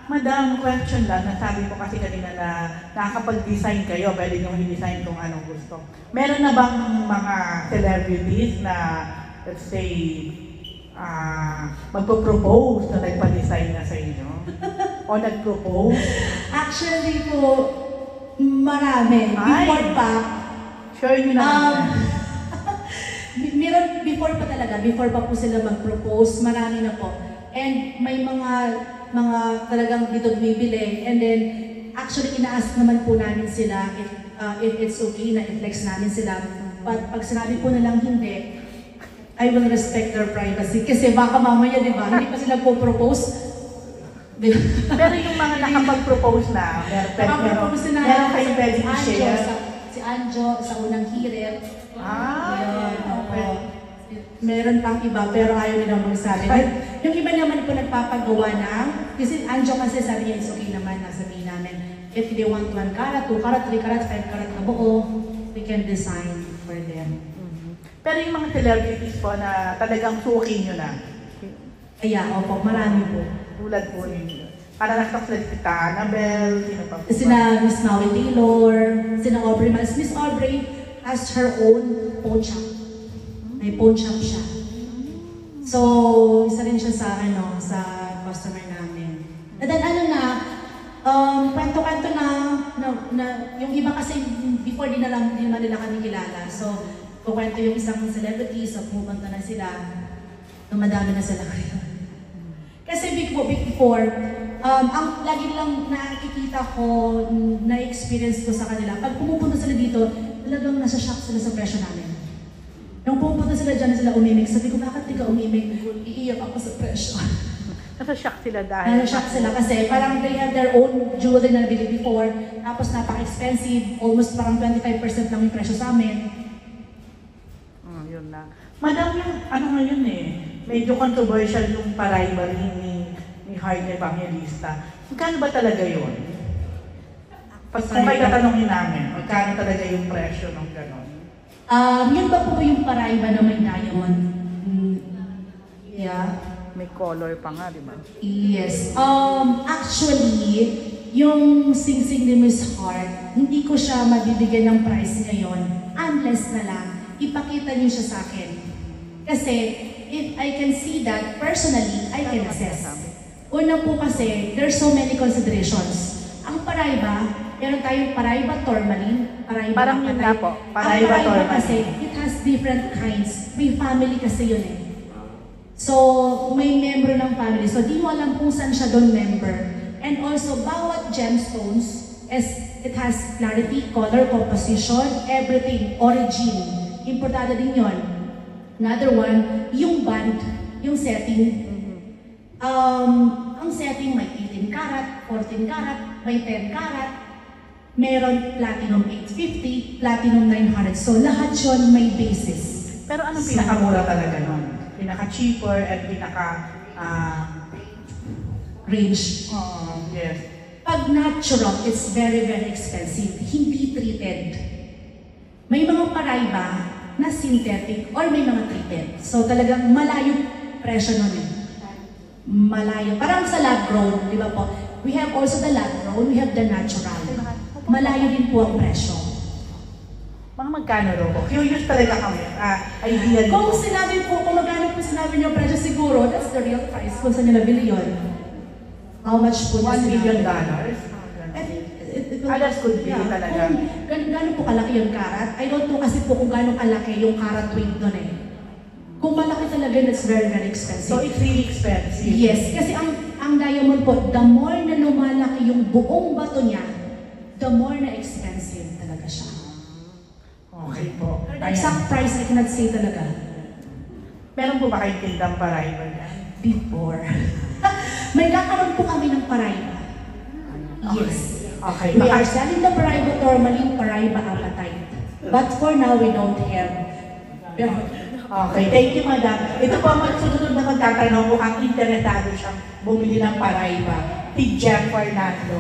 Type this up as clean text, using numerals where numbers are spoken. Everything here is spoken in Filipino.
Madam, question lang. Nasabi ko kasi kanina na nakakapag-design kayo, pwede nyo i-design kung anong gusto. Meron na bang mga celebrities na, let's say, magpo-propose na nagpa-design na sa inyo? O nag-propose? Actually po, marami. Before pa, sure nyo naman. Meron, before pa talaga, before pa po sila mag-propose, marami na po. And may mga talagang dito bumibili. And then, actually, ina-ask naman po namin sila if it's okay na i-flex namin sila. But pag sinabi po nilang hindi, I will respect their privacy. Kasi baka mamaya, di ba, hindi pa sila po propose. Pero yung mga nakapag-propose na, meron kayo pwede i-share? Si Anjo, sa unang hirit. Okay. Meron pang iba, pero ayaw nilang magsabi. Yung iba naman po nagpapagawa ng, kasi Anjo kasi sabi niya, it's okay naman, nasabihin namin. If they want 1 karat, 2 karat, 3 karat, 5 karat na buo, we can design for them. Pero yung mga celebrities po na talagang suki nyo na? Opo, marami po. Tulad po ninyo. Para nagsaksal si Annabelle, sino pa po? Sina Miss Maui Taylor, sina Aubrey Miles. Miss Aubrey has her own pawn shop. May pawn shop siya. So, isa rin siya sa customer namin. And then kwento-kwento na yung iba kasi before di naman nila kami kilala. So, kukwento yung isang celebrity, so pumunta na sila. Madami na sila ngayon. Kasi before, ang lagi lang nakikita ko, na-experience ko sa kanila, pag pumupunta sila dito, talagang nasa-shock sila sa presyo namin. Nung pumunta sila dyan, sila umimik. Sabi ko, bakit di ka umimik? Iiyak ako sa presyo. Nasa-shock sila dahil? Nasa-shock sila kasi parang they have their own jewelry na nabili before, tapos napaka-expensive, almost parang 25% lang yung presyo sa amin. Yun na. Madam, yung ngayon medyo controversial yung parival ni Heart Evangelista. Magkano ba talaga yun? Kung may tatanungin namin, magkano talaga yung presyo ng gano'n? Yun ba po yung paraiba na may diamond? Yeah. May color pa nga, di ba? Yes. Actually, yung Sing-Sing ni Miss Heart, hindi ko siya mabibigyan ng price ngayon unless na lang ipakita niyo siya sa akin. Kasi if I can see that personally, I can assess. Una po kasi, there's so many considerations. Ang paraiba, meron tayong paraiba tourmaline, paraiba parang yun na po, paraiba tourmaline. Kasi, it has different kinds. May family kasi yun eh. So, may member ng family. So, di mo alam kung saan siya doon member. And also, bawat gemstones, it has clarity, color, composition, everything, origin. Importante din yun. Another one, yung band, yung setting. Ang setting may 18 karat, 14 karat, may 10 karat, meron platinum 850, platinum 900. So lahat yun may basis. Pero anong pinakamura talaga nun? Pinaka-cheaper at range. Yes. Pag natural, it's very, very expensive. Hindi treated. May mga paraiba na synthetic or may mga treated. So talagang malayo presyo nun eh. Malayo. Parang sa lab grown, di ba po? We have also the lab grown, we have the natural. Malayo din po ang presyo. Mga magkano ro? Curious talaga kami. Idea kung sinabi po, kung magkano po sinabi niyo presyo siguro, that's the real price kung saan niyo nabili yun. How much po $1 million? Alas could be talaga. Gano'n po kalaki yung karat? I don't know kasi po kung gano'n kalaki yung karat weight doon eh. Kung malaki talaga, it's very, very expensive. So it's really expensive? Yes, kasi ang diamond po, the more na lumalaki yung buong bato niya, the more na expensive talaga siya. Okay po. The exact price, I cannot say talaga. Meron po ba kayong tindang paraiba niya? Before. May kakaroon po kami ng paraiba. Yes. Okay. We are selling the paraiba tourmaline, paraiba apatite. But for now, we don't have. Okay, thank you, madam. Ito po ang magsunod na magtatanong kung ang interesado siyang bumili ng paraiba. Si Jeff Fernando.